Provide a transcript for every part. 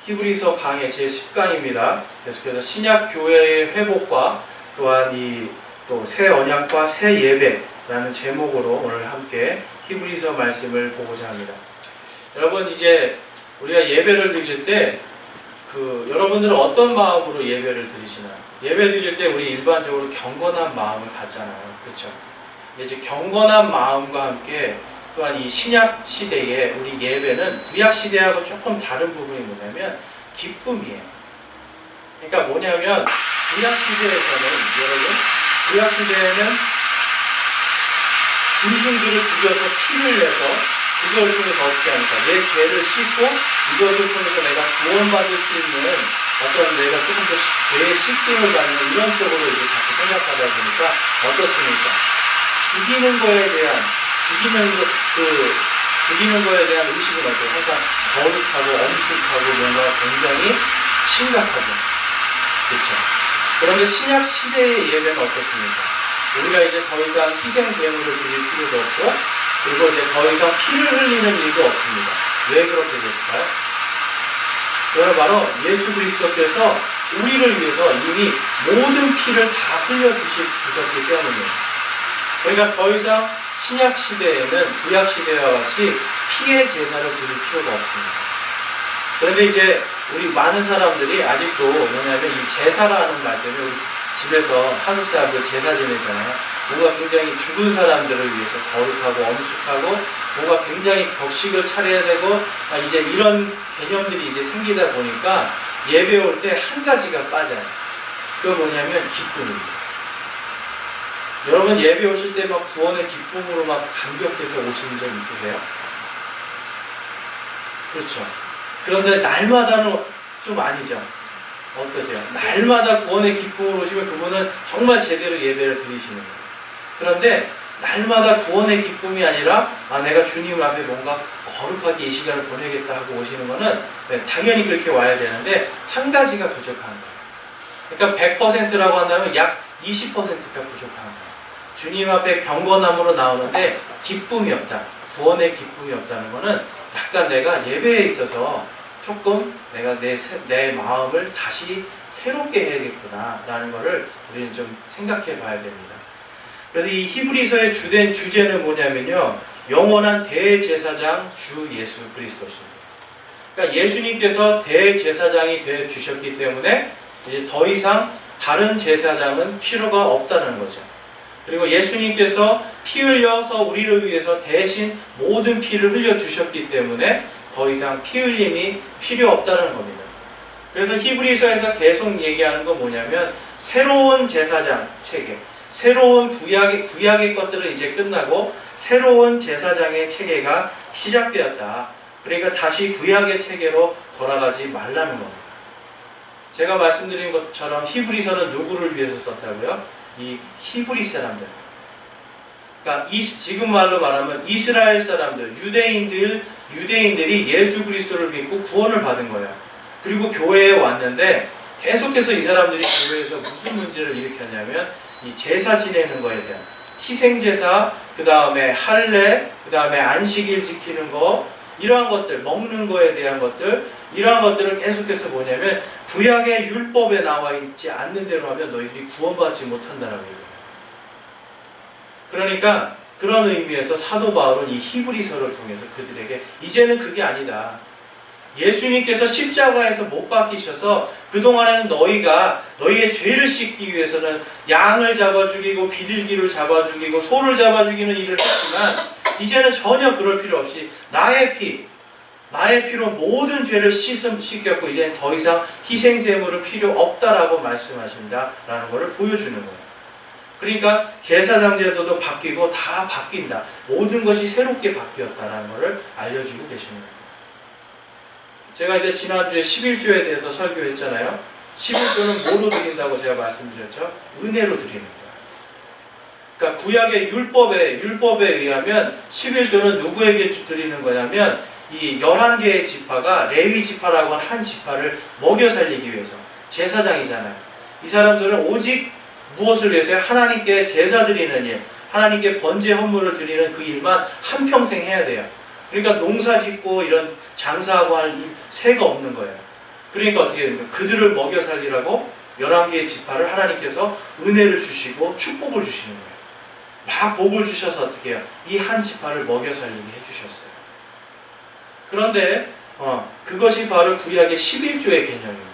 히브리서 강의 제10강입니다. 계속해서 신약 교회의 회복과 또한 이 또 새 언약과 새 예배라는 제목으로 오늘 함께 히브리서 말씀을 보고자 합니다. 여러분, 이제 우리가 예배를 드릴 때 여러분들은 어떤 마음으로 예배를 드리시나요? 예배 드릴 때 우리 일반적으로 경건한 마음을 갖잖아요. 그렇죠? 이제 경건한 마음과 함께 또한 이 신약 시대에 우리 예배는 구약 시대하고 조금 다른 부분이 뭐냐면 기쁨이에요. 그러니까 뭐냐면 구약 시대에서는 여러분, 구약 시대에는 짐승들을 죽여서 피를 내서 그걸 통해서 어떻게 합니까? 내 죄를 씻고 이것을 통해서 내가 구원받을 수 있는 어떤 내가 조금 더 죄의 씻김을 받는 이런 쪽으로 이제 자꾸 생각하다 보니까 어떻습니까? 죽이는 거에 대한 의식은 어때요? 항상 거룩하고 엄숙하고 뭔가 굉장히 심각하죠. 그렇죠? 그런데 신약 시대의 예배는 어떻습니까? 우리가 이제 더 이상 희생 제물을 드릴 필요도 없고, 그리고 이제 더 이상 피를 흘리는 일도 없습니다. 왜 그렇게 됐을까요? 그건 바로 예수 그리스도께서 우리를 위해서 이미 모든 피를 다 흘려주셨기 때문이에요. 그러니까 더 이상 신약 시대에는 구약 시대와 같이 피의 제사를 드릴 필요가 없습니다. 그런데 이제 우리 많은 사람들이 아직도 뭐냐면 이 제사라는 말 때문에 우리 집에서 한국 사람들 제사 지내잖아요. 뭔가 굉장히 죽은 사람들을 위해서 거룩하고 엄숙하고 뭔가 굉장히 격식을 차려야 되고 이제 이런 개념들이 이제 생기다 보니까 예배 올 때 한 가지가 빠져요. 그게 뭐냐면 기쁨입니다. 여러분, 예배 오실 때 막 구원의 기쁨으로 막 감격해서 오시는 적 있으세요? 그렇죠. 그런데 날마다는 좀 아니죠. 어떠세요? 날마다 구원의 기쁨으로 오시면 그분은 정말 제대로 예배를 드리시는 거예요. 그런데 날마다 구원의 기쁨이 아니라 내가 주님 앞에 뭔가 거룩하게 이 시간을 보내겠다 하고 오시는 거는 당연히 그렇게 와야 되는데 한 가지가 부족한 거예요. 그러니까 100%라고 한다면 약 20%가 부족한 거예요. 주님 앞에 경건함으로 나오는데 기쁨이 없다. 구원의 기쁨이 없다는 거는 약간 내가 예배에 있어서 조금 내가 내 마음을 다시 새롭게 해야겠구나 라는 거를 우리는 좀 생각해 봐야 됩니다. 그래서 이 히브리서의 주된 주제는 뭐냐면요, 영원한 대제사장 주 예수 그리스도십니다. 그러니까 예수님께서 대제사장이 되어 주셨기 때문에 이제 더 이상 다른 제사장은 필요가 없다는 거죠. 그리고 예수님께서 피 흘려서 우리를 위해서 대신 모든 피를 흘려 주셨기 때문에 더 이상 피 흘림이 필요 없다는 겁니다. 그래서 히브리서에서 계속 얘기하는 건 뭐냐면 새로운 제사장 체계, 새로운 구약의 것들은 이제 끝나고 새로운 제사장의 체계가 시작되었다. 그러니까 다시 구약의 체계로 돌아가지 말라는 겁니다. 제가 말씀드린 것처럼 히브리서는 누구를 위해서 썼다고요? 이 히브리 사람들, 그러니까 지금 말로 말하면 이스라엘 사람들, 유대인들이 예수 그리스도를 믿고 구원을 받은 거예요. 그리고 교회에 왔는데 계속해서 이 사람들이 교회에서 무슨 문제를 일으켰냐면 이 제사 지내는 거에 대한 희생 제사, 그 다음에 할례, 그 다음에 안식일 지키는 거, 이러한 것들, 먹는 거에 대한 것들, 이러한 것들을 계속해서 뭐냐면 구약의 율법에 나와 있지 않는 대로 하면 너희들이 구원받지 못한다라고 얘기해요. 그러니까 그런 의미에서 사도 바울은 이 히브리서를 통해서 그들에게 이제는 그게 아니다. 예수님께서 십자가에서 못 박히셔서 그동안에는 너희가 너희의 죄를 씻기 위해서는 양을 잡아 죽이고 비둘기를 잡아 죽이고 소를 잡아 죽이는 일을 했지만 이제는 전혀 그럴 필요 없이 나의 피로 모든 죄를 씻겼고 이제는 더 이상 희생제물은 필요 없다라고 말씀하신다라는 것을 보여주는 거예요. 그러니까 제사장 제도도 바뀌고 다 바뀐다. 모든 것이 새롭게 바뀌었다라는 것을 알려주고 계십니다. 제가 이제 지난주에 11조에 대해서 설교했잖아요. 11조는 뭐로 드린다고 제가 말씀드렸죠? 은혜로 드리는 거예요. 그러니까 구약의 율법에 의하면 11조는 누구에게 드리는 거냐면 이 11개의 지파가 레위 지파라고 하는 한 지파를 먹여 살리기 위해서, 제사장이잖아요. 이 사람들은 오직 무엇을 위해서요? 하나님께 제사 드리는 일, 하나님께 번제 헌물을 드리는 그 일만 한평생 해야 돼요. 그러니까 농사 짓고 이런 장사하고 할 새가 없는 거예요. 그러니까 어떻게 됩니까? 그들을 먹여 살리라고 11개의 지파를 하나님께서 은혜를 주시고 축복을 주시는 거예요. 막 복을 주셔서 어떻게 해요? 이 한 지파를 먹여 살리게 해주셨어요. 그런데 그것이 바로 구약의 11조의 개념입니다.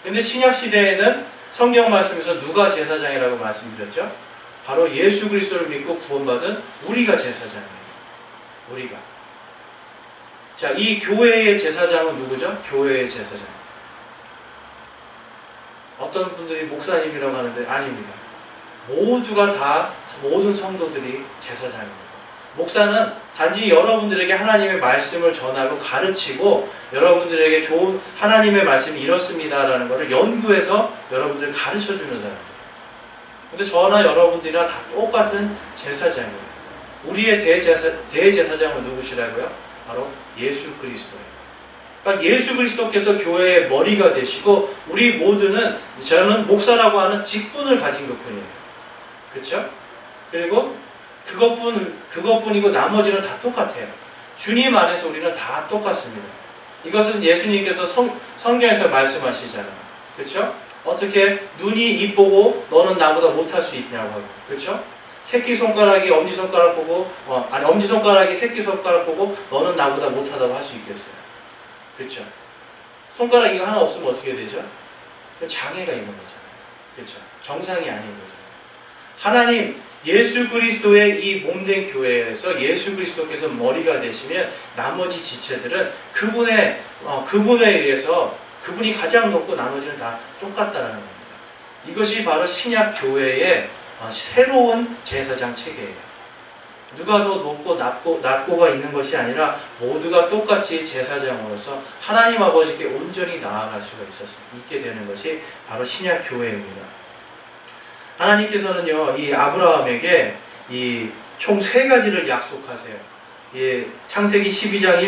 그런데 신약시대에는 성경 말씀에서 누가 제사장이라고 말씀드렸죠? 바로 예수 그리스도를 믿고 구원받은 우리가 제사장이에요. 우리가. 자, 이 교회의 제사장은 누구죠? 교회의 제사장. 어떤 분들이 목사님이라고 하는데 아닙니다. 모두가 다 모든 성도들이 제사장입니다. 목사는 단지 여러분들에게 하나님의 말씀을 전하고 가르치고 여러분들에게 좋은 하나님의 말씀이 이렇습니다라는 것을 연구해서 여러분들 가르쳐주는 사람이에요. 근데 저나 여러분들이랑 다 똑같은 제사장이에요. 우리의 대제사장은 누구시라고요? 바로 예수 그리스도예요. 그러니까 예수 그리스도께서 교회의 머리가 되시고 우리 모두는 저는 목사라고 하는 직분을 가진 것뿐이에요. 그렇죠? 그리고 그것뿐이고 나머지는 다 똑같아요. 주님 안에서 우리는 다 똑같습니다. 이것은 예수님께서 성경에서 말씀하시잖아요. 그렇죠? 어떻게 눈이 이쁘고 너는 나보다 못할 수 있냐고 하고, 그렇죠? 새끼손가락이 엄지손가락 보고 엄지손가락이 새끼손가락 보고 너는 나보다 못하다고 할 수 있겠어요. 그렇죠? 손가락 이거 하나 없으면 어떻게 되죠? 장애가 있는 거잖아요. 그렇죠? 정상이 아닌 거잖아요. 하나님 예수 그리스도의 이 몸된 교회에서 예수 그리스도께서 머리가 되시면 나머지 지체들은 그분에 의해서 그분이 가장 높고 나머지는 다 똑같다라는 겁니다. 이것이 바로 신약 교회의 새로운 제사장 체계예요. 누가 더 높고 낮고가 있는 것이 아니라 모두가 똑같이 제사장으로서 하나님 아버지께 온전히 나아갈 수가 있게 되는 것이 바로 신약 교회입니다. 하나님께서는요, 이 아브라함에게 이 총 3가지를 약속하세요. 창세기 12장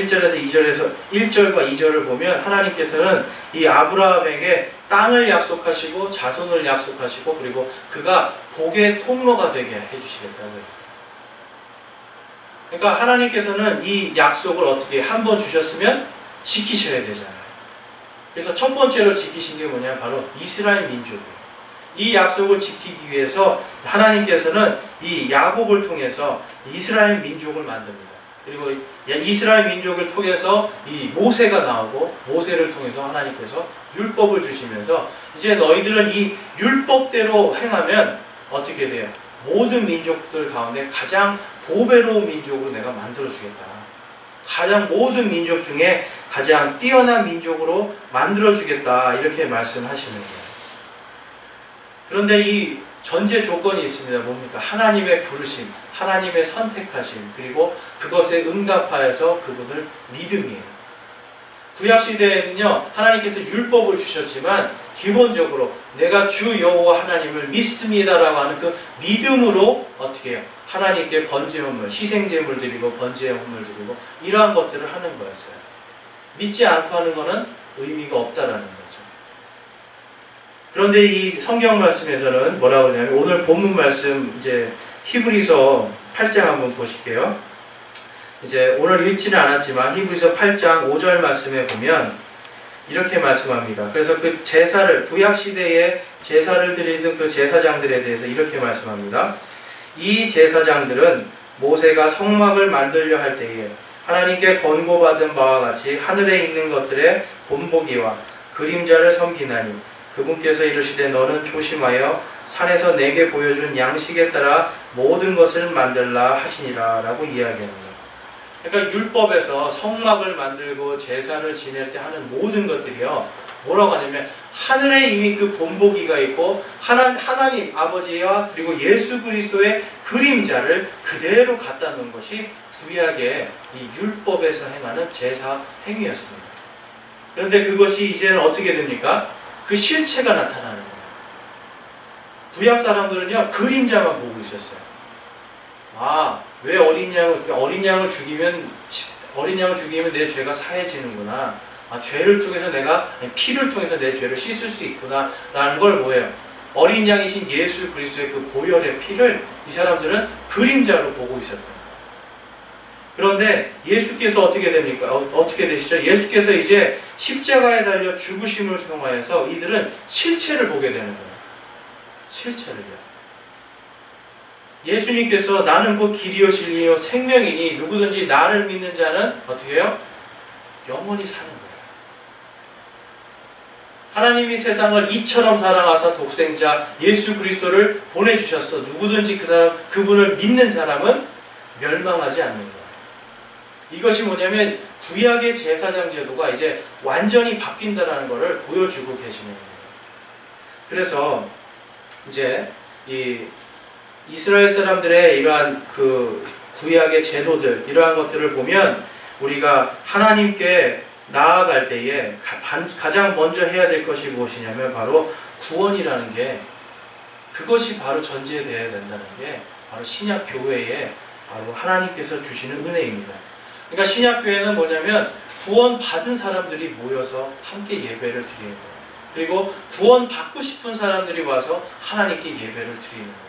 1절과 2절을 보면 하나님께서는 이 아브라함에게 땅을 약속하시고 자손을 약속하시고 그리고 그가 복의 통로가 되게 해주시겠다고요. 그러니까 하나님께서는 이 약속을 어떻게 한번 주셨으면 지키셔야 되잖아요. 그래서 첫 번째로 지키신 게 뭐냐면 바로 이스라엘 민족이에요. 이 약속을 지키기 위해서 하나님께서는 이 야곱을 통해서 이스라엘 민족을 만듭니다. 그리고 이스라엘 민족을 통해서 이 모세가 나오고 모세를 통해서 하나님께서 율법을 주시면서 이제 너희들은 이 율법대로 행하면 어떻게 돼요? 모든 민족들 가운데 가장 보배로운 민족으로 내가 만들어주겠다. 모든 민족 중에 가장 뛰어난 민족으로 만들어주겠다. 이렇게 말씀하시는 거예요. 그런데 이 전제 조건이 있습니다. 뭡니까? 하나님의 부르심, 하나님의 선택하심, 그리고 그것에 응답하여서 그분을 믿음이에요. 구약시대에는요, 하나님께서 율법을 주셨지만 기본적으로 내가 주 여호와 하나님을 믿습니다라고 하는 그 믿음으로 어떻게 해요? 하나님께 번제헌물, 희생제물 드리고 번제헌물 드리고 이러한 것들을 하는 거였어요. 믿지 않고 하는 것은 의미가 없다라는 거예요. 그런데 이 성경 말씀에서는 뭐라고 하냐면 오늘 본문 말씀 이제 히브리서 8장 한번 보실게요. 이제 오늘 읽지는 않았지만 히브리서 8장 5절 말씀에 보면 이렇게 말씀합니다. 그래서 그 구약 시대에 제사를 드리던 그 제사장들에 대해서 이렇게 말씀합니다. 이 제사장들은 모세가 성막을 만들려 할 때에 하나님께 권고받은 바와 같이 하늘에 있는 것들의 본보기와 그림자를 섬기나니 그분께서 이르시되 너는 조심하여 산에서 내게 보여준 양식에 따라 모든 것을 만들라 하시니라 라고 이야기합니다. 그러니까 율법에서 성막을 만들고 제사를 지낼 때 하는 모든 것들이요 뭐라고 하냐면 하늘에 이미 그 본보기가 있고 하나님 아버지와 그리고 예수 그리스도의 그림자를 그대로 갖다 놓은 것이 구약의 이 율법에서 행하는 제사 행위였습니다. 그런데 그것이 이제는 어떻게 됩니까? 그 실체가 나타나는 거예요. 구약 사람들은요 그림자만 보고 있었어요. 왜 어린 양을 죽이면 내 죄가 사해지는구나. 죄를 통해서 피를 통해서 내 죄를 씻을 수 있구나 라는 걸 뭐예요? 어린 양이신 예수 그리스도의 그 보혈의 피를 이 사람들은 그림자로 보고 있었던 거예요. 그런데 예수께서 어떻게 됩니까? 어떻게 되시죠? 예수께서 이제 십자가에 달려 죽으심을 통하여서 이들은 실체를 보게 되는 거예요. 실체를요. 예수님께서 나는 곧 길이요 진리요 생명이니 누구든지 나를 믿는 자는 어떻게 해요? 영원히 사는 거예요. 하나님이 세상을 이처럼 사랑하사 독생자 예수 그리스도를 보내주셨어. 누구든지 그분을 믿는 사람은 멸망하지 않는 거예요. 이것이 뭐냐면 구약의 제사장 제도가 이제 완전히 바뀐다는 것을 보여주고 계시는 거예요. 그래서 이제 이 이스라엘 사람들의 이러한 그 구약의 제도들, 이러한 것들을 보면 우리가 하나님께 나아갈 때에 가장 먼저 해야 될 것이 무엇이냐면 바로 구원이라는 게, 그것이 바로 전제되어야 된다는 게 바로 신약 교회에 바로 하나님께서 주시는 은혜입니다. 그러니까 신약 교회는 뭐냐면 구원 받은 사람들이 모여서 함께 예배를 드리는 거예요. 그리고 구원 받고 싶은 사람들이 와서 하나님께 예배를 드리는 거예요.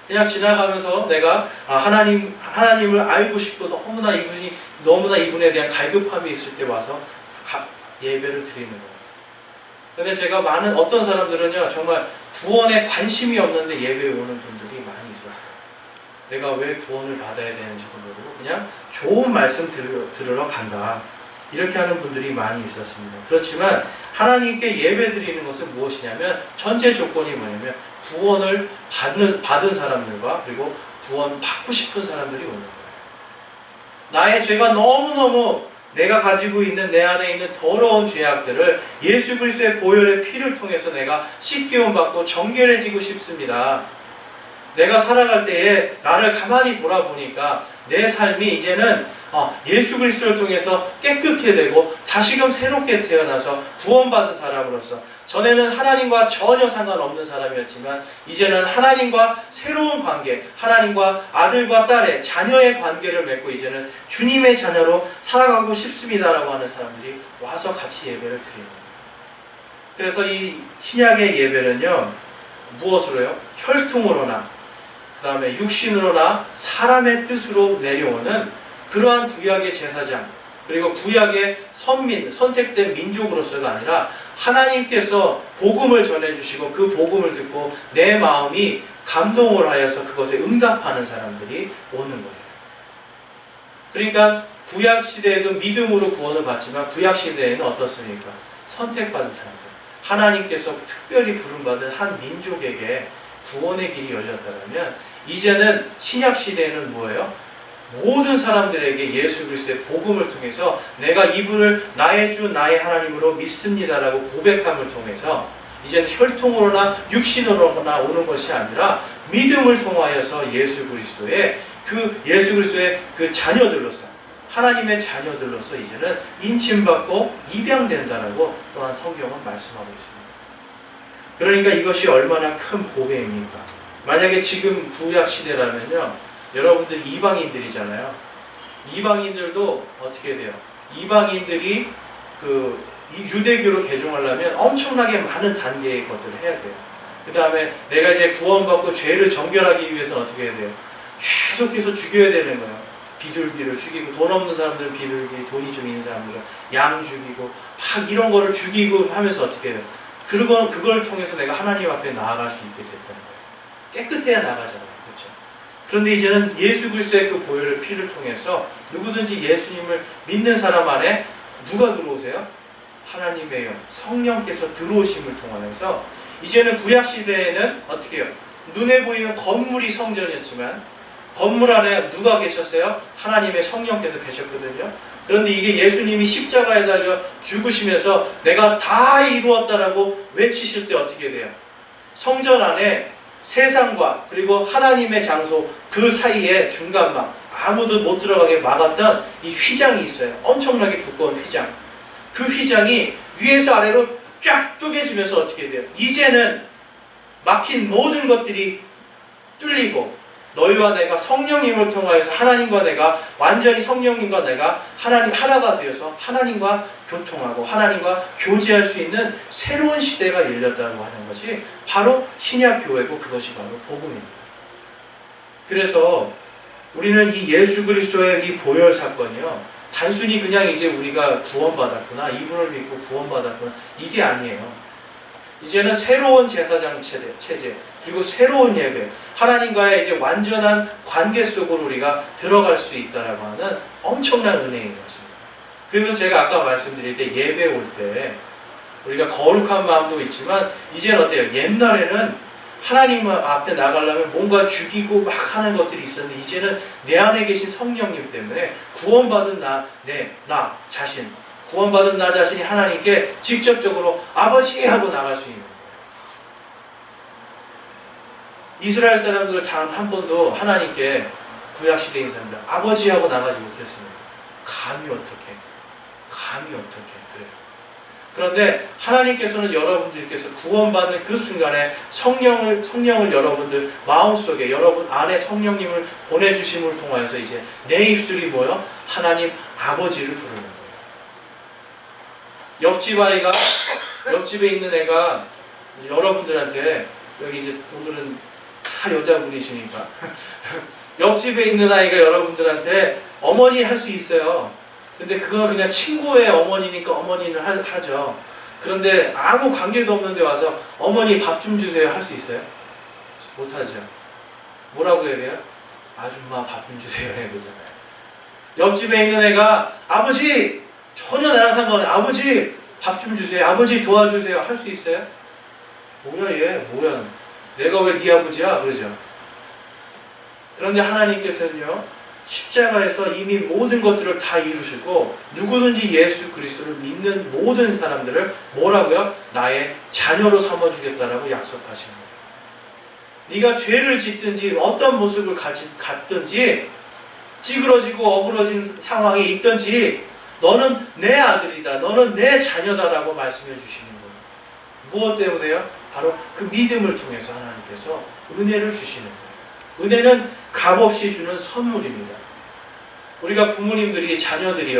그냥 지나가면서 내가 하나님을 알고 싶고 너무나 이분에 대한 갈급함이 있을 때 와서 예배를 드리는 거예요. 근데 제가 어떤 사람들은요, 정말 구원에 관심이 없는데 예배에 오는 분들이 많이 있었어요. 내가 왜 구원을 받아야 되는지도 모르고 그냥 좋은 말씀 들으러 간다. 이렇게 하는 분들이 많이 있었습니다. 그렇지만 하나님께 예배 드리는 것은 무엇이냐면 전제 조건이 뭐냐면 구원을 받은 사람들과 그리고 구원 받고 싶은 사람들이 오는 거예요. 나의 죄가 너무너무 내가 가지고 있는 내 안에 있는 더러운 죄악들을 예수 그리스도의 보혈의 피를 통해서 내가 씻기움 받고 정결해지고 싶습니다. 내가 살아갈 때에 나를 가만히 돌아보니까 내 삶이 이제는 예수 그리스도를 통해서 깨끗게 되고 다시금 새롭게 태어나서 구원받은 사람으로서, 전에는 하나님과 전혀 상관없는 사람이었지만 이제는 하나님과 새로운 관계, 하나님과 아들과 딸의 자녀의 관계를 맺고 이제는 주님의 자녀로 살아가고 싶습니다라고 하는 사람들이 와서 같이 예배를 드리는 거예요. 그래서 이 신약의 예배는요, 무엇으로요? 혈통으로나 그 다음에 육신으로나 사람의 뜻으로 내려오는 그러한 구약의 제사장, 그리고 구약의 선택된 민족으로서가 아니라 하나님께서 복음을 전해주시고 그 복음을 듣고 내 마음이 감동을 하여서 그것에 응답하는 사람들이 오는 거예요. 그러니까 구약시대에도 믿음으로 구원을 받지만 구약시대에는 어떻습니까? 선택받은 사람들, 하나님께서 특별히 부름받은 한 민족에게 구원의 길이 열렸다면, 이제는 신약시대에는 뭐예요? 모든 사람들에게 예수 그리스도의 복음을 통해서 내가 이분을 나의 주 나의 하나님으로 믿습니다라고 고백함을 통해서 이제는 혈통으로나 육신으로나 오는 것이 아니라 믿음을 통하여서 예수 그리스도의 그 자녀들로서, 하나님의 자녀들로서 이제는 인침받고 입양된다라고 또한 성경은 말씀하고 있습니다. 그러니까 이것이 얼마나 큰 보배입니까? 만약에 지금 구약 시대라면요, 여러분들 이방인들이잖아요. 이방인들도 어떻게 돼요? 이방인들이 유대교로 개종하려면 엄청나게 많은 단계의 것들을 해야 돼요. 그 다음에 내가 이제 구원받고 죄를 정결하기 위해서는 어떻게 해야 돼요? 계속해서 죽여야 되는 거예요. 비둘기를 죽이고, 돈 없는 사람들은 비둘기, 돈이 좀 있는 사람들은 양 죽이고, 막 이런 거를 죽이고 하면서 어떻게 해요? 그걸 통해서 내가 하나님 앞에 나아갈 수 있게 됐다는 거예요. 깨끗해야 나가잖아요. 그렇죠? 그런데 이제는 예수 그리스도의 그 보혈의 피를 통해서 누구든지 예수님을 믿는 사람 안에 누가 들어오세요? 하나님의 영, 성령께서 들어오심을 통하여서 이제는 구약시대에는 어떻게 해요? 눈에 보이는 건물이 성전이었지만 건물 안에 누가 계셨어요? 하나님의 성령께서 계셨거든요. 그런데 이게 예수님이 십자가에 달려 죽으시면서 내가 다 이루었다라고 외치실 때 어떻게 돼요? 성전 안에 세상과 그리고 하나님의 장소 그 사이에 중간막, 아무도 못 들어가게 막았던 이 휘장이 있어요. 엄청나게 두꺼운 휘장. 그 휘장이 위에서 아래로 쫙 쪼개지면서 어떻게 돼요? 이제는 막힌 모든 것들이 뚫리고 너희와 내가 성령님을 통하여서 하나님과 내가 완전히 성령님과 내가 하나님 하나가 되어서 하나님과 교통하고 하나님과 교제할 수 있는 새로운 시대가 열렸다고 하는 것이 바로 신약 교회고 그것이 바로 복음입니다. 그래서 우리는 이 예수 그리스도의 이 보혈 사건이요, 단순히 그냥 이제 우리가 구원받았구나, 이분을 믿고 구원받았구나, 이게 아니에요. 이제는 새로운 제사장 체제, 그리고 새로운 예배, 하나님과의 이제 완전한 관계 속으로 우리가 들어갈 수 있다라고 하는 엄청난 은혜인 것입니다. 그래서 제가 아까 말씀드릴 때 예배 올 때 우리가 거룩한 마음도 있지만 이제는 어때요? 옛날에는 하나님 앞에 나가려면 뭔가 죽이고 막 하는 것들이 있었는데 이제는 내 안에 계신 성령님 때문에 구원받은 나 자신, 구원받은 나 자신이 하나님께 직접적으로 아버지 하고 나갈 수 있는 거예요. 이스라엘 사람들 단 한 번도 하나님께, 구약시대인 사람들 아버지 하고 나가지 못했습니다. 감히 어떻게 그래요. 그런데 하나님께서는 여러분들께서 구원받는 그 순간에 성령을 여러분들 마음속에, 여러분 안에 성령님을 보내주심을 통하여서 이제 내 입술이 뭐요? 하나님 아버지를 부르는 거예요. 옆집에 있는 애가 여러분들한테, 여기 이제 오늘은 다 여자분이시니까 옆집에 있는 아이가 여러분들한테 어머니 할 수 있어요. 근데 그건 그냥 친구의 어머니니까 어머니는 하죠. 그런데 아무 관계도 없는데 와서 어머니 밥 좀 주세요 할 수 있어요? 못하죠. 뭐라고 해야 돼요? 아줌마 밥 좀 주세요 해야 되잖아요. 옆집에 있는 애가 아버지, 전혀 나랑 상관없는 아버지 밥 좀 주세요, 아버지 도와주세요 할 수 있어요? 뭐야 얘, 뭐야 내가 왜 네 아버지야? 그러죠. 그런데 하나님께서는요, 십자가에서 이미 모든 것들을 다 이루시고 누구든지 예수 그리스도를 믿는 모든 사람들을 뭐라고요? 나의 자녀로 삼아주겠다라고 약속하신 거예요. 네가 죄를 짓든지 어떤 모습을 갖든지 찌그러지고 어그러진 상황에 있든지 너는 내 아들이다, 너는 내 자녀다라고 말씀해 주시는 거예요. 무엇 때문에요? 바로 그 믿음을 통해서 하나님께서 은혜를 주시는 거예요. 은혜는 값없이 주는 선물입니다. 우리가 부모님들이 자녀들이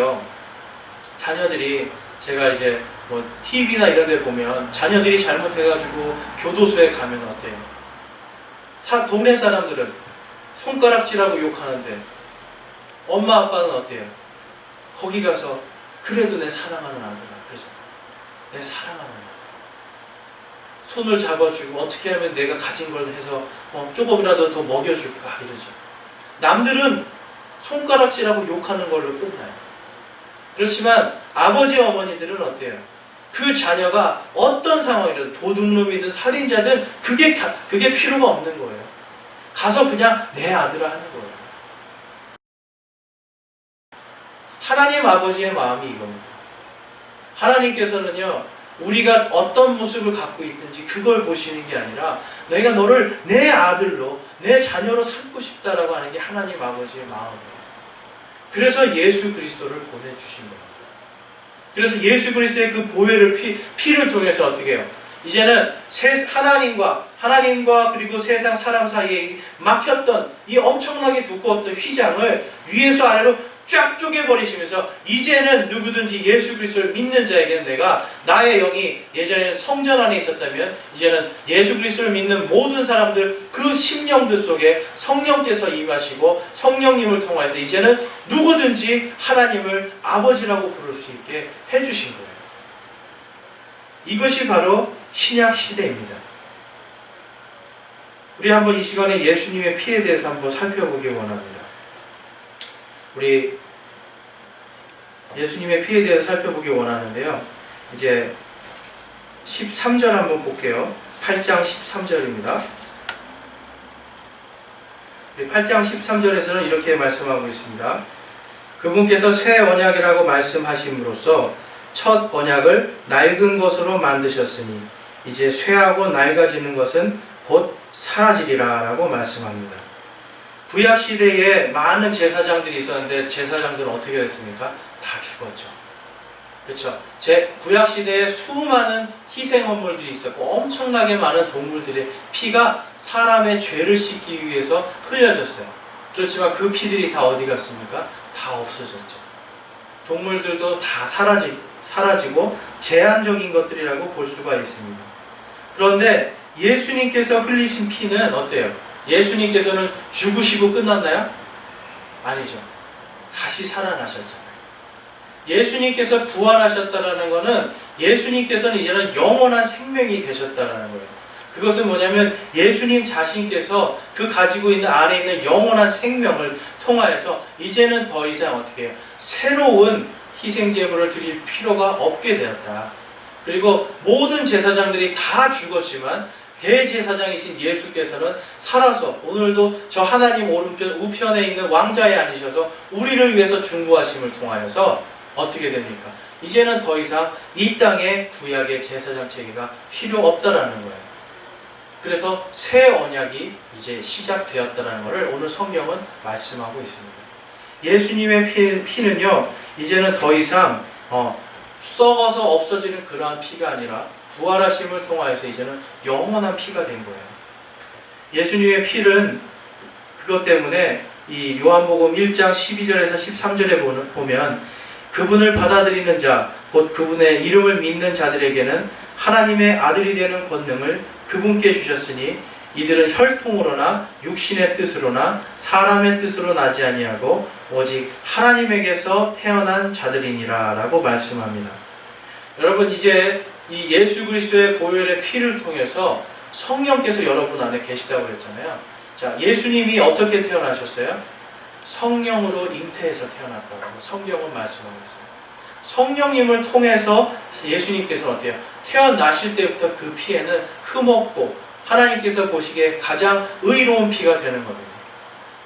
제가 이제 뭐 TV나 이런 데 보면 자녀들이 잘못해가지고 교도소에 가면 어때요? 동네 사람들은 손가락질하고 욕하는데 엄마 아빠는 어때요? 거기 가서 그래도 내 사랑하는 아들아, 그러죠. 내 사랑하는 아들. 손을 잡아주고 어떻게 하면 내가 가진 걸 해서 조금이라도 더 먹여줄까 이러죠. 남들은 손가락질하고 욕하는 걸로 끝나요. 그렇지만 아버지 어머니들은 어때요? 그 자녀가 어떤 상황이든 도둑놈이든 살인자든 그게 필요가 없는 거예요. 가서 그냥 내 아들아 하는 거예요. 하나님 아버지의 마음이 이겁니다. 하나님께서는요, 우리가 어떤 모습을 갖고 있든지 그걸 보시는 게 아니라 내가 너를 내 아들로, 내 자녀로 삼고 싶다라고 하는 게 하나님 아버지의 마음이에요. 그래서 예수 그리스도를 보내주신 겁니다. 그래서 예수 그리스도의 그 보혈을 피를 통해서 어떻게 해요? 이제는 하나님과 그리고 세상 사람 사이에 막혔던 이 엄청나게 두꺼웠던 휘장을 위에서 아래로 쫙 쪼개버리시면서 이제는 누구든지 예수 그리스도를 믿는 자에게는 내가 나의 영이 예전에는 성전 안에 있었다면 이제는 예수 그리스도를 믿는 모든 사람들 그 심령들 속에 성령께서 임하시고 성령님을 통해서 이제는 누구든지 하나님을 아버지라고 부를 수 있게 해주신 거예요. 이것이 바로 신약 시대입니다. 우리 한번 이 시간에 예수님의 피에 대해서 한번 살펴보기 원합니다. 우리 예수님의 피에 대해서 살펴보기 원하는데요. 이제 13절 한번 볼게요. 8장 13절입니다. 8장 13절에서는 이렇게 말씀하고 있습니다. 그분께서 새 언약이라고 말씀하심으로써 첫 언약을 낡은 것으로 만드셨으니 이제 쇠하고 낡아지는 것은 곧 사라지리라 라고 말씀합니다. 구약시대에 많은 제사장들이 있었는데 제사장들은 어떻게 됐습니까? 다 죽었죠. 그렇죠? 구약시대에 수많은 희생헌물들이 있었고 엄청나게 많은 동물들의 피가 사람의 죄를 씻기 위해서 흘려졌어요. 그렇지만 그 피들이 다 어디 갔습니까? 다 없어졌죠. 동물들도 다 사라지고 제한적인 것들이라고 볼 수가 있습니다. 그런데 예수님께서 흘리신 피는 어때요? 예수님께서는 죽으시고 끝났나요? 아니죠. 다시 살아나셨잖아요. 예수님께서 부활하셨다라는 것은 예수님께서는 이제는 영원한 생명이 되셨다라는 거예요. 그것은 뭐냐면 예수님 자신께서 그 가지고 있는 안에 있는 영원한 생명을 통하여서 이제는 더 이상 어떻게 해요? 새로운 희생제물을 드릴 필요가 없게 되었다. 그리고 모든 제사장들이 다 죽었지만 대제사장이신 예수께서는 살아서 오늘도 저 하나님 오른편 우편에 있는 왕좌에 앉으셔서 우리를 위해서 중보하심을 통하여서 어떻게 됩니까? 이제는 더 이상 이 땅에 구약의 제사장 체계가 필요 없다라는 거예요. 그래서 새 언약이 이제 시작되었다는 것을 오늘 성경은 말씀하고 있습니다. 예수님의 피는요, 이제는 더 이상 썩어서 없어지는 그러한 피가 아니라 부활하심을 통하여서 이제는 영원한 피가 된 거예요. 예수님의 피는 그것 때문에 이 요한복음 1장 12절에서 13절에 보면 그분을 받아들이는 자, 곧 그분의 이름을 믿는 자들에게는 하나님의 아들이 되는 권능을 그분께 주셨으니 이들은 혈통으로나 육신의 뜻으로나 사람의 뜻으로 나지 아니하고 오직 하나님에게서 태어난 자들이니라 라고 말씀합니다. 여러분, 이제 이 예수 그리스도의 보혈의 피를 통해서 성령께서 여러분 안에 계시다고 그랬잖아요. 자, 예수님이 어떻게 태어나셨어요? 성령으로 잉태해서 태어났다고 성경은 말씀하고 있어요. 성령님을 통해서 예수님께서는 어때요? 태어나실 때부터 그 피에는 흠없고 하나님께서 보시기에 가장 의로운 피가 되는 겁니다.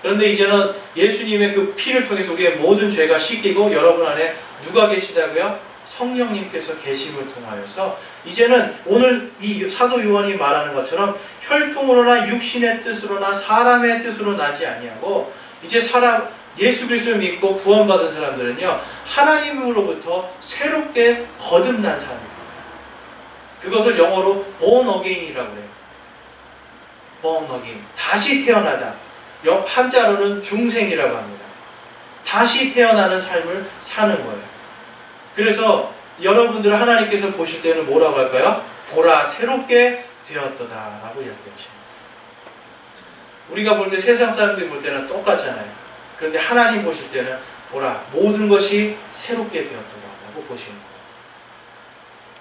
그런데 이제는 예수님의 그 피를 통해서 우리의 모든 죄가 씻기고 여러분 안에 누가 계시다고요? 성령님께서 계심을 통하여서 이제는 오늘 이 사도 요한이 말하는 것처럼 혈통으로나 육신의 뜻으로나 사람의 뜻으로 나지 아니하고 이제 예수 그리스도를 믿고 구원받은 사람들은요, 하나님으로부터 새롭게 거듭난 삶입니다. 그것을 영어로 born again이라고 해요. born again. 다시 태어나다. 한자로는 중생이라고 합니다. 다시 태어나는 삶을 사는 거예요. 그래서 여러분들을 하나님께서 보실 때는 뭐라고 할까요? 보라, 새롭게 되었도다 라고 이야기하십니다. 우리가 볼 때 세상 사람들이 볼 때는 똑같잖아요. 그런데 하나님 보실 때는 보라, 모든 것이 새롭게 되었도다 라고 보시는 거예요.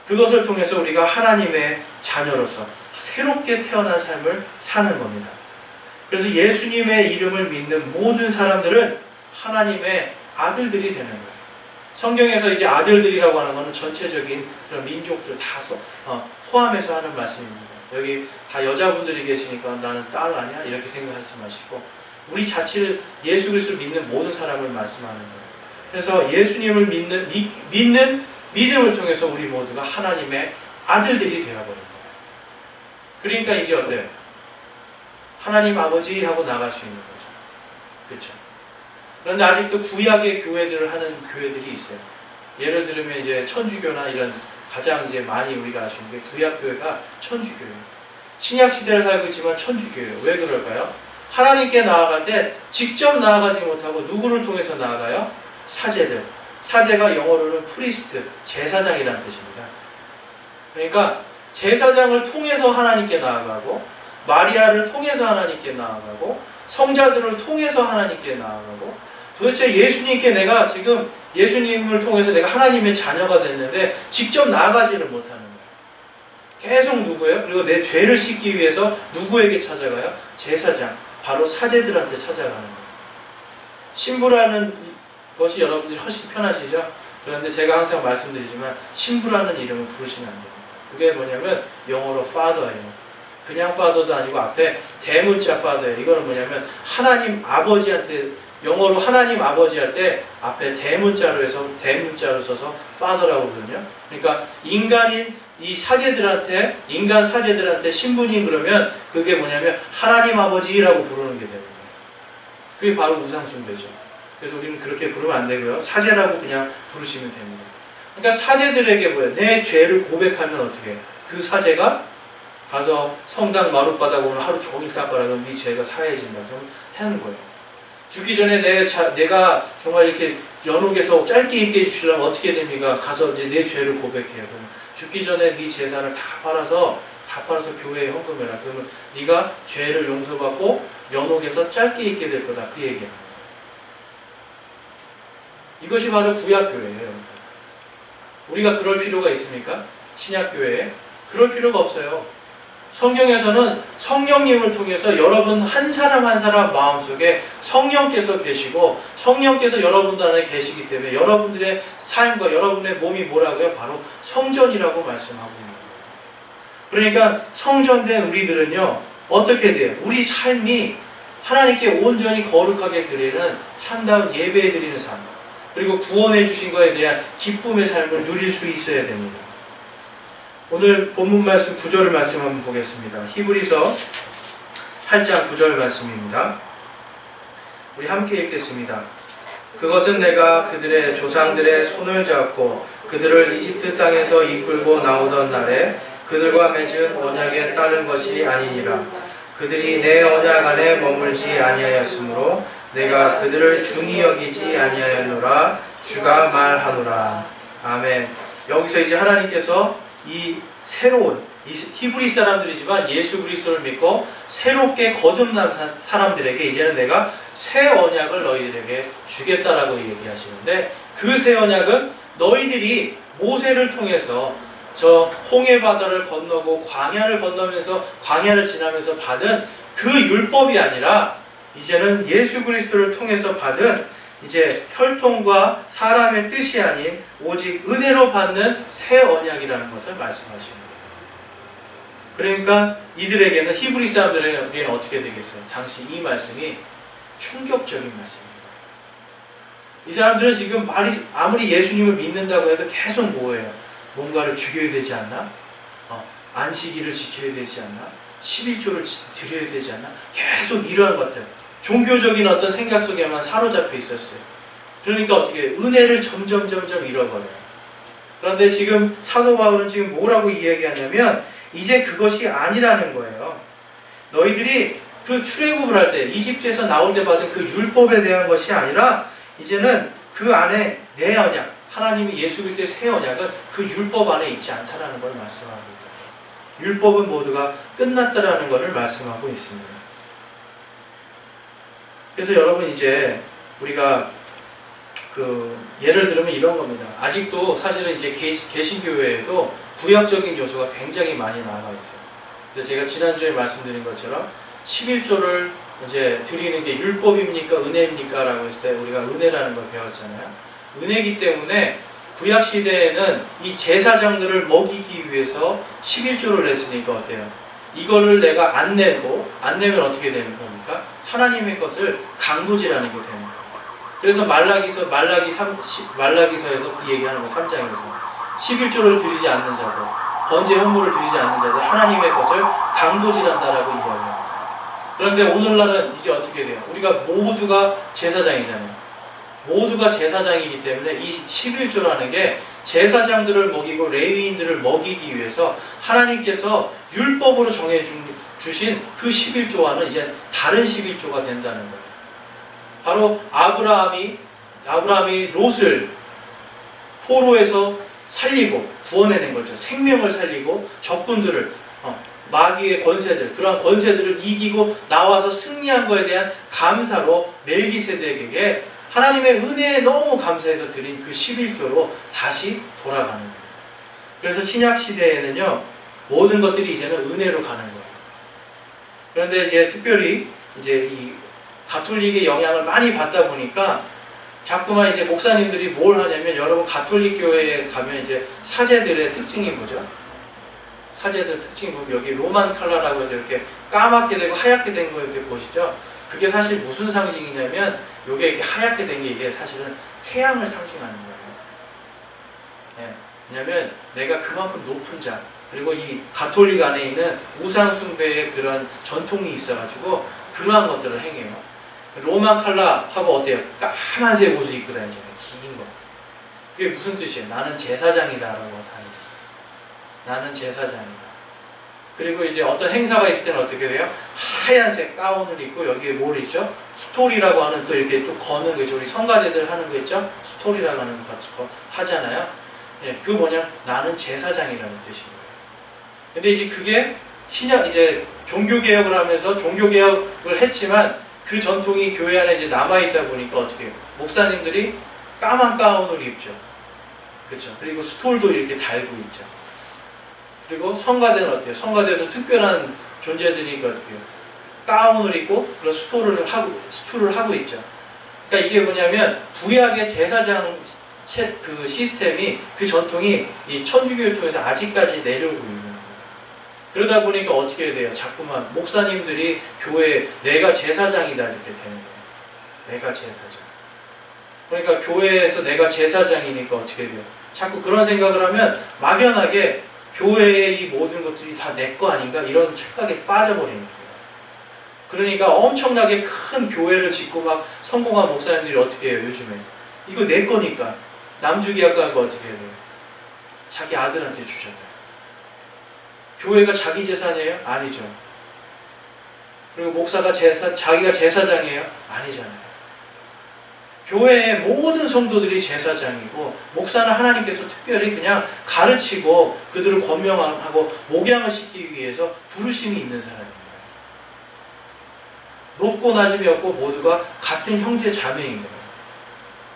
그것을 통해서 우리가 하나님의 자녀로서 새롭게 태어난 삶을 사는 겁니다. 그래서 예수님의 이름을 믿는 모든 사람들은 하나님의 아들들이 되는 거예요. 성경에서 이제 아들들이라고 하는 것은 전체적인 그런 민족들 다 포함해서 하는 말씀입니다. 여기 다 여자분들이 계시니까 나는 딸 아니야? 이렇게 생각하지 마시고 우리 자체를 예수 그리스도를 믿는 모든 사람을 말씀하는 거예요. 그래서 예수님을 믿는 믿음을 통해서 우리 모두가 하나님의 아들들이 되어버린 거예요. 그러니까 이제 어때요? 하나님 아버지 하고 나갈 수 있는 거죠. 그렇죠? 그런데 아직도 구약의 교회들을 하는 교회들이 있어요. 예를 들면 이제 천주교나 이런 가장 이제 많이 우리가 아시는 게 구약 교회가 천주교예요. 신약 시대를 살고 있지만 천주교예요. 왜 그럴까요? 하나님께 나아갈 때 직접 나아가지 못하고 누구를 통해서 나아가요? 사제들. 사제가 영어로는 프리스트, 제사장이라는 뜻입니다. 그러니까 제사장을 통해서 하나님께 나아가고 마리아를 통해서 하나님께 나아가고 성자들을 통해서 하나님께 나아가고 도대체 예수님께 내가 지금 예수님을 통해서 내가 하나님의 자녀가 됐는데 직접 나아가지를 못하는 거예요. 계속 누구예요? 그리고 내 죄를 씻기 위해서 누구에게 찾아가요? 제사장, 바로 사제들한테 찾아가는 거예요. 신부라는 것이 여러분들이 훨씬 편하시죠? 그런데 제가 항상 말씀드리지만 신부라는 이름을 부르시면 안 됩니다. 그게 뭐냐면 영어로 father예요. 그냥 father도 아니고 앞에 대문자 father예요. 이거는 뭐냐면 하나님 아버지한테 영어로 하나님 아버지 할 때 앞에 대문자로 해서 대문자로 써서 father라고 그러거든요. 그러니까 인간인 이 사제들한테 인간 사제들한테 신부님 그러면 그게 뭐냐면 하나님 아버지라고 부르는 게 되는 거예요. 그게 바로 우상숭배죠. 그래서 우리는 그렇게 부르면 안 되고요. 사제라고 그냥 부르시면 됩니다. 그러니까 사제들에게 뭐예요? 내 죄를 고백하면 어떻게 해요? 그 사제가 가서 성당 마룻바닥 오늘 하루 종일 닦아라. 그럼 네 죄가 사해진다. 좀 하는 거예요. 죽기 전에 내가 정말 이렇게 연옥에서 짧게 있게 해주시려면 어떻게 됩니까? 가서 이제 내 죄를 고백해요. 그럼 죽기 전에 네 재산을 다 팔아서 교회에 헌금해라. 그러면 네가 죄를 용서받고 연옥에서 짧게 있게 될 거다. 그 얘기예요. 이것이 바로 구약교회예요. 우리가 그럴 필요가 있습니까? 신약교회에? 그럴 필요가 없어요. 성경에서는 성령님을 통해서 여러분 한 사람 한 사람 마음속에 성령께서 계시고 성령께서 여러분들 안에 계시기 때문에 여러분들의 삶과 여러분의 몸이 뭐라고요? 바로 성전이라고 말씀하고 있는 거예요. 그러니까 성전된 우리들은요, 어떻게 돼요? 우리 삶이 하나님께 온전히 거룩하게 드리는 참다운 예배 드리는 삶, 그리고 구원해 주신 것에 대한 기쁨의 삶을 누릴 수 있어야 됩니다. 오늘 본문 말씀 9절 말씀 한번 보겠습니다. 히브리서 8장 9절 말씀입니다. 우리 함께 읽겠습니다. 그것은 내가 그들의 조상들의 손을 잡고 그들을 이집트 땅에서 이끌고 나오던 날에 그들과 맺은 언약에 따른 것이 아니니라. 그들이 내 언약 안에 머물지 아니하였으므로 내가 그들을 중히 여기지 아니하였노라. 주가 말하노라. 아멘. 여기서 이제 하나님께서 이 새로운 히브리 사람들이지만 예수 그리스도를 믿고 새롭게 거듭난 사람들에게 이제는 내가 새 언약을 너희들에게 주겠다라고 얘기하시는데, 그 새 언약은 너희들이 모세를 통해서 저 홍해 바다를 건너고 광야를 건너면서 광야를 지나면서 받은 그 율법이 아니라 이제는 예수 그리스도를 통해서 받은 이제 혈통과 사람의 뜻이 아닌 오직 은혜로 받는 새 언약이라는 것을 말씀하시는 거예요. 그러니까 이들에게는, 히브리 사람들에게는 어떻게 되겠어요? 당시 이 말씀이 충격적인 말씀입니다. 이 사람들은 지금 아무리 예수님을 믿는다고 해도 계속 뭐예요? 뭔가를 죽여야 되지 않나? 안식일을 지켜야 되지 않나? 11조를 드려야 되지 않나? 계속 이러한 것들, 종교적인 어떤 생각 속에만 사로잡혀 있었어요. 그러니까 어떻게 해요? 은혜를 점점 잃어버려요. 그런데 지금 사도 바울은 지금 뭐라고 이야기하냐면 이제 그것이 아니라는 거예요. 너희들이 그 출애굽을 할 때, 이집트에서 나올 때 받은 그 율법에 대한 것이 아니라 이제는 그 안에 내 언약, 하나님이 예수 그리스도의 새 언약은 그 율법 안에 있지 않다라는 걸 말씀하고 있어요. 율법은 모두가 끝났다라는 것을 말씀하고 있습니다. 그래서 여러분, 이제 우리가 예를 들면 이런 겁니다. 아직도 사실은 이제 개신교회에도 구약적인 요소가 굉장히 많이 남아 있어요. 그래서 제가 지난주에 말씀드린 것처럼 11조를 이제 드리는 게 율법입니까? 은혜입니까? 라고 했을 때 우리가 은혜라는 걸 배웠잖아요. 은혜이기 때문에 구약 시대에는 이 제사장들을 먹이기 위해서 11조를 냈으니까 어때요? 이거를 내가 안 내면 어떻게 되는 겁니까? 하나님의 것을 강도질하는 게 되는 거예요. 그래서 말라기서에서 그 얘기하는 거 3장에서 11조를 드리지 않는 자들, 번제 헌물을 드리지 않는 자들, 하나님의 것을 강도질한다라고 이야기합니다. 그런데 오늘날은 이제 어떻게 돼요? 우리가 모두가 제사장이잖아요. 모두가 제사장이기 때문에 이 11조라는 게 제사장들을 먹이고 레위인들을 먹이기 위해서 하나님께서 율법으로 정해주신 그 11조와는 이제 다른 11조가 된다는 거예요. 바로 아브라함이 롯을 포로에서 살리고 구원해낸 거죠. 생명을 살리고 적군들을, 마귀의 권세들, 그러한 권세들을 이기고 나와서 승리한 것에 대한 감사로 멜기세덱에게 하나님의 은혜에 너무 감사해서 드린 그 11조로 다시 돌아가는 거예요. 그래서 신약 시대에는요, 모든 것들이 이제는 은혜로 가는 거예요. 그런데 이제 특별히 이제 이 가톨릭의 영향을 많이 받다 보니까 자꾸만 이제 목사님들이 뭘 하냐면, 여러분 가톨릭 교회에 가면 이제 사제들의 특징이 뭐죠? 사제들 특징이 보면 여기 로만 칼라라고 해서 이렇게 까맣게 되고 하얗게 된 거 이렇게 보시죠? 그게 사실 무슨 상징이냐면, 요게 이렇게 하얗게 된 게 이게 사실은 태양을 상징하는 거예요. 네. 왜냐면 내가 그만큼 높은 자, 그리고 이 가톨릭 안에 있는 우상숭배의 그런 전통이 있어가지고 그러한 것들을 행해요. 로만 칼라하고 어때요? 까만색 옷을 입고 다니잖아요. 긴 거. 그게 무슨 뜻이에요? 나는 제사장이다라고 다니죠. 나는 제사장이다. 그리고 이제 어떤 행사가 있을 때는 어떻게 돼요? 하얀색 가운을 입고 여기에 뭘 있죠? 스토리라고 하는 또 이렇게 또 거는 거죠. 우리 성가대들 하는 거 있죠? 스토리라고 하는 거 같이 하잖아요. 예, 그 뭐냐? 나는 제사장이라는 뜻인 거예요. 근데 이제 그게 이제 종교개혁을 하면서 종교개혁을 했지만 그 전통이 교회 안에 이제 남아있다 보니까 어떻게 해요? 목사님들이 까만 가운을 입죠. 그렇죠. 그리고 스톨도 이렇게 달고 있죠. 그리고 성가대는 어때요? 성가대도 특별한 존재들이니까 어떻게 해요? 가운을 입고 그런 스톨을 하고 있죠. 그러니까 이게 뭐냐면 구약의 제사장 그 시스템이 그 전통이 이 천주교를 통해서 아직까지 내려오고 있는 거예요. 그러다 보니까 어떻게 돼요? 자꾸만 목사님들이 교회에 내가 제사장이다 이렇게 되는 거예요. 내가 제사장. 그러니까 교회에서 내가 제사장이니까 어떻게 돼요? 자꾸 그런 생각을 하면 막연하게 교회의 이 모든 것들이 다 내 거 아닌가 이런 착각에 빠져버리는 거예요. 그러니까 엄청나게 큰 교회를 짓고 막 성공한 목사님들이 어떻게 해요? 요즘에 이거 내 거니까 남주계약과 어떻게 해야 돼요? 자기 아들한테 주잖아요. 교회가 자기 재산이에요? 아니죠. 그리고 목사가 자기가 제사장이에요? 아니잖아요. 교회의 모든 성도들이 제사장이고 목사는 하나님께서 특별히 그냥 가르치고 그들을 권명하고 목양을 시키기 위해서 부르심이 있는 사람입니다. 높고 낮음이 없고 모두가 같은 형제 자매인 거예요.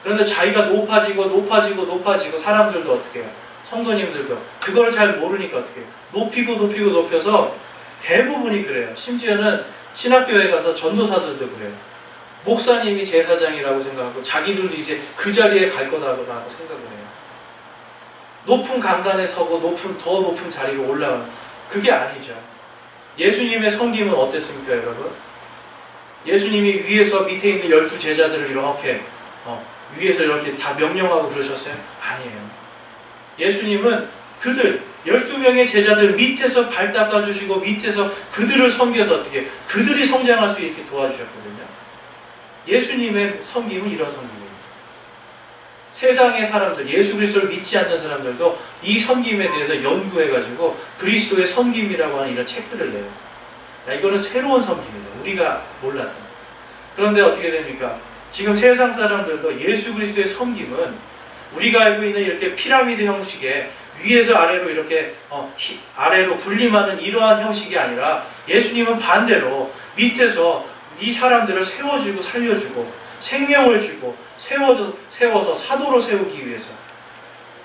그런데 자기가 높아지고 사람들도 어떻게 해요? 성도님들도 그걸 잘 모르니까 어떻게 해요? 높여서 대부분이 그래요. 심지어는 신학교에 가서 전도사들도 그래요. 목사님이 제사장이라고 생각하고 자기들도 이제 그 자리에 갈 거라고 생각을 해요. 높은 강단에 서고 더 높은 자리로 올라가는 그게 아니죠. 예수님의 섬김은 어땠습니까, 여러분? 예수님이 위에서 밑에 있는 12제자들을 이렇게 위에서 이렇게 다 명령하고 그러셨어요? 아니에요. 예수님은 그들 12명의 제자들 밑에서 발 닦아주시고 밑에서 그들을 섬겨서 어떻게 그들이 성장할 수 있게 도와주셨거든요. 예수님의 섬김은 이런 섬김입니다. 세상의 사람들, 예수 그리스도를 믿지 않는 사람들도 이 섬김에 대해서 연구해가지고 그리스도의 섬김이라고 하는 이런 책들을 내요. 이거는 새로운 섬김이다. 우리가 몰랐던. 그런데 어떻게 됩니까? 지금 세상 사람들도 예수 그리스도의 섬김은 우리가 알고 있는 이렇게 피라미드 형식의 위에서 아래로 이렇게 아래로 군림하는 이러한 형식이 아니라 예수님은 반대로 밑에서 이 사람들을 세워주고 살려주고 생명을 주고 세워서 사도로 세우기 위해서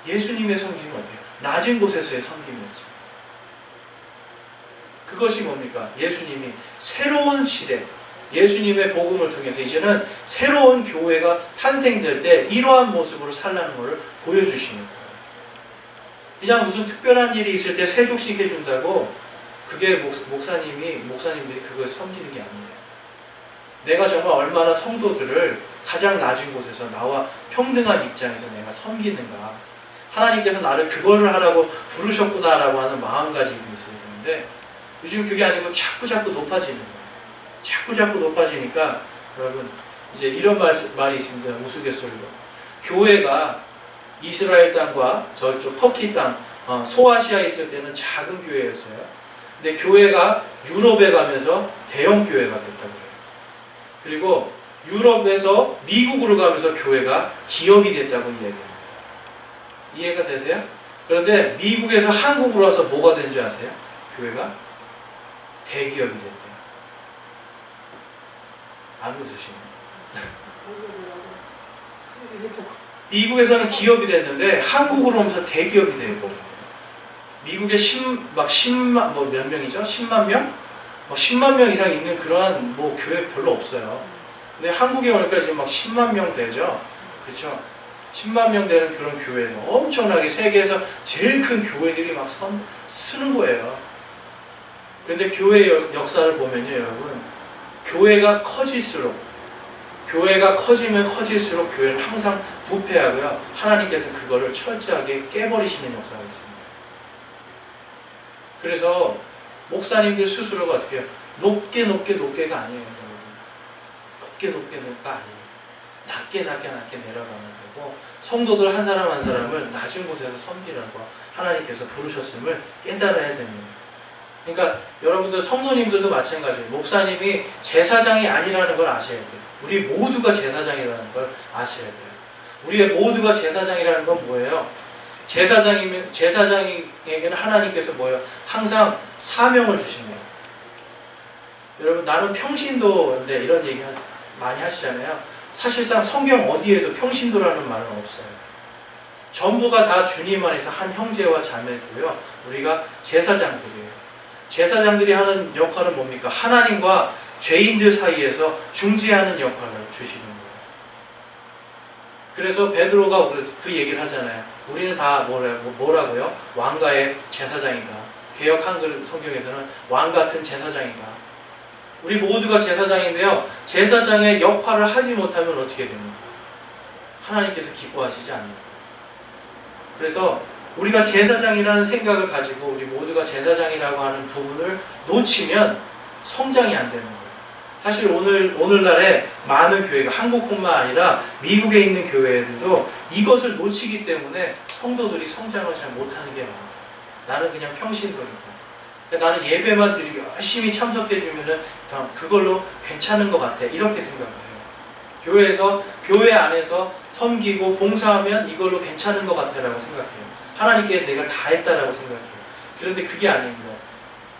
예수님의 섬김은 어때요? 낮은 곳에서의 섬김이었죠. 그것이 뭡니까? 예수님이 새로운 시대, 예수님의 복음을 통해서 이제는 새로운 교회가 탄생될 때 이러한 모습으로 살라는 것을 보여주시는 거예요. 그냥 무슨 특별한 일이 있을 때 세족식 해준다고 그게 목사님들이 그걸 섬기는 게 아니에요. 내가 정말 얼마나 성도들을 가장 낮은 곳에서 나와 평등한 입장에서 내가 섬기는가. 하나님께서 나를 그거를 하라고 부르셨구나라고 하는 마음가짐이 있어야 되는데 요즘 그게 아니고 자꾸 높아지는 거예요. 자꾸 높아지니까 여러분 이제 이런 말이 있습니다. 우스갯소리로. 교회가 이스라엘 땅과 저쪽 터키 땅, 소아시아에 있을 때는 작은 교회였어요. 근데 교회가 유럽에 가면서 대형 교회가 됐다고 해요. 그리고 유럽에서 미국으로 가면서 교회가 기업이 됐다고 이야기합니다. 이해가 되세요? 그런데 미국에서 한국으로 와서 뭐가 된 줄 아세요? 교회가 대기업이 됐대요. 안 웃으시네요. 미국에서는 기업이 됐는데 한국으로 오면서 대기업이 되고 미국에 10만 몇 명이죠? 10만 명? 10만 명 이상 있는 그러한 교회 별로 없어요. 근데 한국에 오니까 이제 10만 명 되죠. 그렇죠? 10만 명 되는 그런 교회는 엄청나게 세계에서 제일 큰 교회들이 막 쓰는 거예요. 그런데 교회 역사를 보면요, 여러분, 교회가 커질수록 교회가 커지면 커질수록 교회는 항상 부패하고요. 하나님께서 그거를 철저하게 깨버리시는 역사가 있습니다. 그래서 목사님들 스스로가 어떻게 해요? 높게가 아니에요. 높게가 아니에요. 낮게 내려가는 거고 성도들 한 사람 한 사람을 낮은 곳에서 섬기라고 하나님께서 부르셨음을 깨달아야 됩니다. 그러니까 여러분들 성도님들도 마찬가지예요. 목사님이 제사장이 아니라는 걸 아셔야 돼요. 우리 모두가 제사장이라는 걸 아셔야 돼요. 우리의 모두가 제사장이라는 건 뭐예요? 제사장에게는 하나님께서 뭐예요? 항상 사명을 주십니다. 여러분 나는 평신도인데 이런 얘기 많이 하시잖아요. 사실상 성경 어디에도 평신도라는 말은 없어요. 전부가 다 주님 안에서 한 형제와 자매고요. 우리가 제사장들이에요. 제사장들이 하는 역할은 뭡니까? 하나님과 죄인들 사이에서 중재하는 역할을 주시는 거예요. 그래서 베드로가 그 얘기를 하잖아요. 우리는 다 뭐라고요? 왕가의 제사장이다. 개역 한글 성경에서는 왕 같은 제사장이다. 우리 모두가 제사장인데요. 제사장의 역할을 하지 못하면 어떻게 됩니까? 하나님께서 기뻐하시지 않는다. 그래서 우리가 제사장이라는 생각을 가지고 우리 모두가 제사장이라고 하는 부분을 놓치면 성장이 안 되는 거예요. 사실 오늘날에 많은 교회가 한국뿐만 아니라 미국에 있는 교회들도 이것을 놓치기 때문에 성도들이 성장을 잘 못하는 게 많아요. 나는 그냥 평신도니까. 나는 예배만 드리고 열심히 참석해주면은 그걸로 괜찮은 것 같아. 이렇게 생각을 해요. 교회 안에서 섬기고 봉사하면 이걸로 괜찮은 것 같아라고 생각해요. 하나님께 내가 다 했다라고 생각해요. 그런데 그게 아닙니다.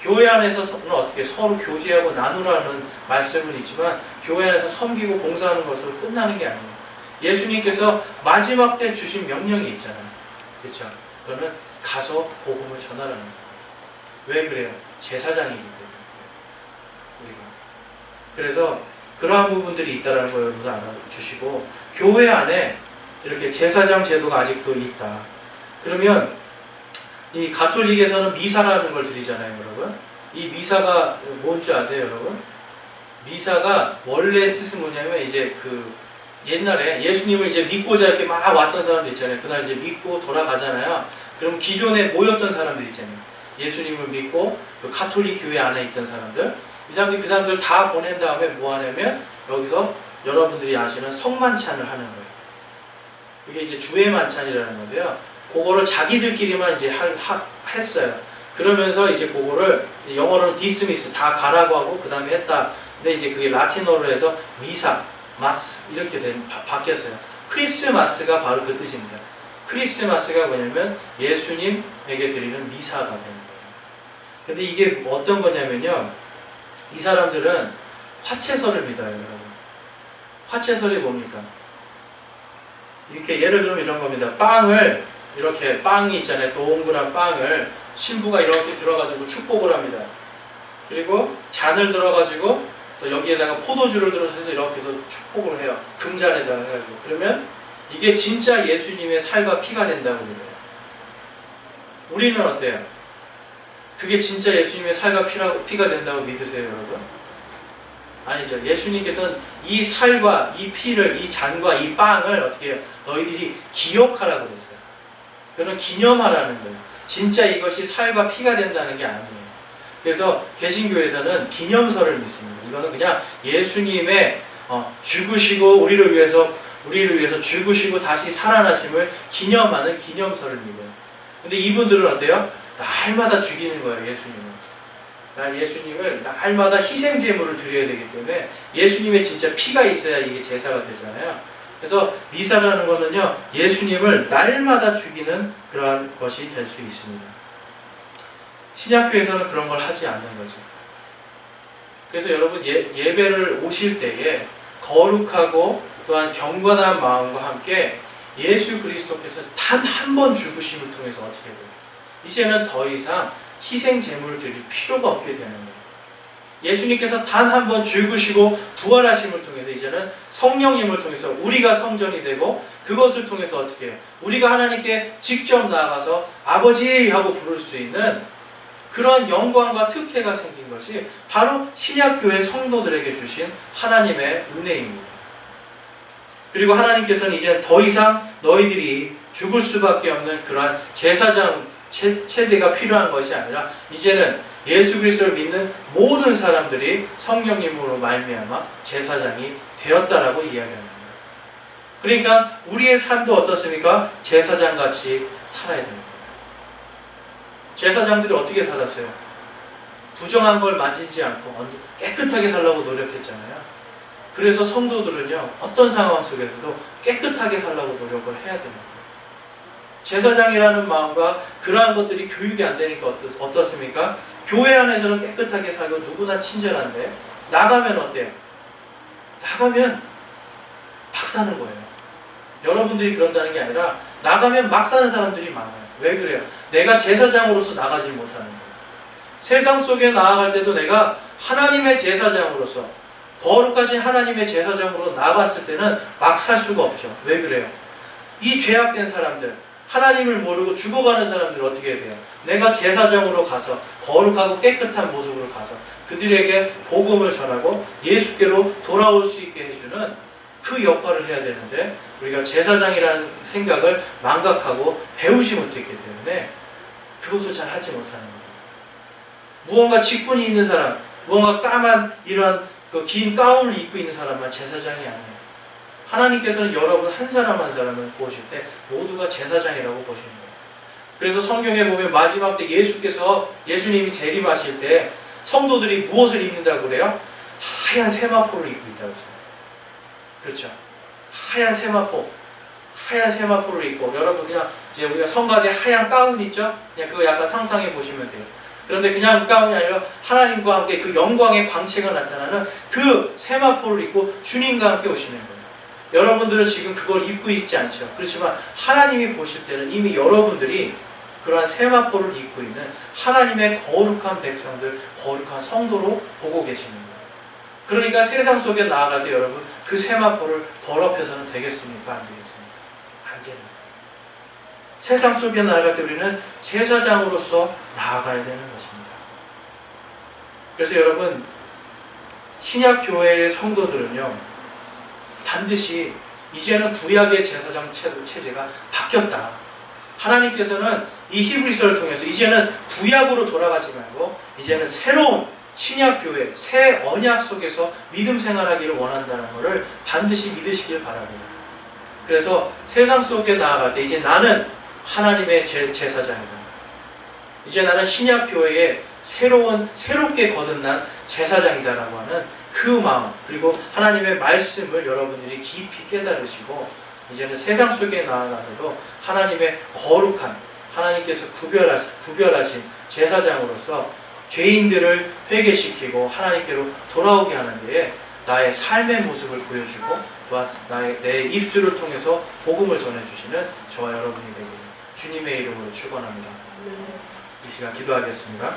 교회 안에서는 어떻게 서로 교제하고 나누라는 말씀은 있지만 교회 안에서 섬기고 봉사하는 것으로 끝나는 게 아니에요. 예수님께서 마지막 때 주신 명령이 있잖아요. 그렇죠? 그거는 가서 복음을 전하라는 거예요. 왜 그래요? 제사장이기 때문에 우리가. 그래서 그러한 부분들이 있다는 걸 여러분 알아주시고, 교회 안에 이렇게 제사장 제도가 아직도 있다. 그러면 이 가톨릭에서는 미사라는 걸 드리잖아요, 여러분. 이 미사가 뭔지 아세요, 여러분? 미사가 원래 뜻은 뭐냐면 이제 옛날에 예수님을 이제 믿고자 이렇게 막 왔던 사람들 있잖아요. 그날 이제 믿고 돌아가잖아요. 그럼 기존에 모였던 사람들 있잖아요. 예수님을 믿고 그 가톨릭 교회 안에 있던 사람들, 그 사람들 다 보낸 다음에 뭐 하냐면 여기서 여러분들이 아시는 성만찬을 하는 거예요. 그게 이제 주의 만찬이라는 건데요. 그거를 자기들끼리만 이제 했어요. 그러면서 이제 그거를 영어로는 디스미스 다 가라고 하고 그 다음에 했다. 근데 이제 그게 라틴어로 해서 미사, 마스 이렇게 바뀌었어요. 크리스마스가 바로 그 뜻입니다. 크리스마스가 뭐냐면 예수님에게 드리는 미사가 되는 거예요. 근데 이게 어떤 거냐면요. 이 사람들은 화채설을 믿어요, 여러분. 화채설이 뭡니까? 이렇게 예를 들면 이런 겁니다. 이렇게 빵이 있잖아요. 동그란 빵을 신부가 이렇게 들어가지고 축복을 합니다. 그리고 잔을 들어가지고 또 여기에다가 포도주를 들어서 이렇게 해서 축복을 해요. 금잔에다가 해가지고. 그러면 이게 진짜 예수님의 살과 피가 된다고 믿어요. 우리는 어때요? 그게 진짜 예수님의 살과 피가 된다고 믿으세요, 여러분? 아니죠. 예수님께서는 이 살과 이 피를, 이 잔과 이 빵을 어떻게 해요? 너희들이 기억하라고 그랬어요. 그런 기념하라는 거예요. 진짜 이것이 살과 피가 된다는 게 아니에요. 그래서 개신교에서는 기념설을 믿습니다. 이거는 그냥 예수님의 죽으시고 우리를 위해서 죽으시고 다시 살아나심을 기념하는 기념설을 믿어요. 근데 이분들은 어때요? 날마다 죽이는 거예요, 예수님을 날마다 희생제물을 드려야 되기 때문에 예수님의 진짜 피가 있어야 이게 제사가 되잖아요. 그래서 미사라는 거는요, 예수님을 날마다 죽이는 그러한 것이 될 수 있습니다. 신약교에서는 그런 걸 하지 않는 거죠. 그래서 여러분 예배를 오실 때에 거룩하고 또한 경건한 마음과 함께 예수 그리스도께서 단 한 번 죽으심을 통해서 어떻게 돼요? 이제는 더 이상 희생 제물을 드릴 필요가 없게 되는 거예요. 예수님께서 단 한 번 죽으시고 부활하심을 통해서 이제는 성령님을 통해서 우리가 성전이 되고, 그것을 통해서 어떻게 해요? 우리가 하나님께 직접 나아가서 아버지 하고 부를 수 있는 그런 영광과 특혜가 생긴 것이 바로 신약교회 성도들에게 주신 하나님의 은혜입니다. 그리고 하나님께서는 이제 더 이상 너희들이 죽을 수밖에 없는 그러한 제사장 체제가 필요한 것이 아니라 이제는 예수 그리스도를 믿는 모든 사람들이 성령님으로 말미암아 제사장이 되었다라고 이야기합니다. 그러니까 우리의 삶도 어떻습니까? 제사장같이 살아야 됩니다. 제사장들이 어떻게 살았어요? 부정한 걸 만지지 않고 깨끗하게 살려고 노력했잖아요. 그래서 성도들은요, 어떤 상황 속에서도 깨끗하게 살려고 노력을 해야 됩니다. 제사장이라는 마음과 그러한 것들이 교육이 안 되니까 어떻습니까? 교회 안에서는 깨끗하게 살고 누구나 친절한데 나가면 어때요? 나가면 막 사는 거예요. 여러분들이 그런다는 게 아니라 나가면 막 사는 사람들이 많아요. 왜 그래요? 내가 제사장으로서 나가지 못하는 거예요. 세상 속에 나아갈 때도 내가 하나님의 제사장으로서, 거룩하신 하나님의 제사장으로 나갔을 때는 막 살 수가 없죠. 왜 그래요? 이 죄악된 사람들, 하나님을 모르고 죽어가는 사람들 어떻게 해야 돼요? 내가 제사장으로 가서 거룩하고 깨끗한 모습으로 가서 그들에게 복음을 전하고 예수께로 돌아올 수 있게 해주는 그 역할을 해야 되는데, 우리가 제사장이라는 생각을 망각하고 배우지 못했기 때문에 그것을 잘 하지 못하는 거예요. 무언가 직분이 있는 사람, 무언가 까만 이러한 그 긴 가운을 입고 있는 사람만 제사장이 아니에요. 하나님께서는 여러분 한 사람 한 사람을 보실 때 모두가 제사장이라고 보시는 거예요. 그래서 성경에 보면 마지막 때 예수님이 재림하실 때 성도들이 무엇을 입는다고 그래요? 하얀 세마포를 입고 있다고 그러죠. 그렇죠. 하얀 세마포를 입고, 여러분 그냥 이제 우리가 성가대 하얀 가운 있죠? 그냥 그거 약간 상상해 보시면 돼요. 그런데 그냥 가운이 아니라 하나님과 함께 그 영광의 광채가 나타나는 그 세마포를 입고 주님과 함께 오시는 거예요. 여러분들은 지금 그걸 입고 있지 않죠. 그렇지만 하나님이 보실 때는 이미 여러분들이 그러한 세마포를 입고 있는 하나님의 거룩한 백성들, 거룩한 성도로 보고 계시는 거예요. 그러니까 세상 속에 나아갈 때 여러분 그 세마포를 더럽혀서는 되겠습니까? 안 되겠습니까? 안 됩니다. 세상 속에 나아갈 때 우리는 제사장으로서 나아가야 되는 것입니다. 그래서 여러분, 신약교회의 성도들은요, 반드시 이제는 구약의 제사장 체제가 바뀌었다. 하나님께서는 이 히브리서를 통해서 이제는 구약으로 돌아가지 말고 이제는 새로운 신약교회, 새 언약 속에서 믿음 생활하기를 원한다는 것을 반드시 믿으시길 바랍니다. 그래서 세상 속에 나아갈 때 이제 나는 하나님의 제사장이다. 이제 나는 신약교회의 새롭게 거듭난 제사장이다라고 하는 그 마음, 그리고 하나님의 말씀을 여러분들이 깊이 깨달으시고 이제는 세상 속에 나아가서도 하나님의 거룩한, 하나님께서 구별하신 제사장으로서 죄인들을 회개시키고 하나님께로 돌아오게 하는 데에 나의 삶의 모습을 보여주고 또한 내 입술을 통해서 복음을 전해주시는 저와 여러분이 되기를 주님의 이름으로 축원합니다. 이 시간 기도하겠습니다.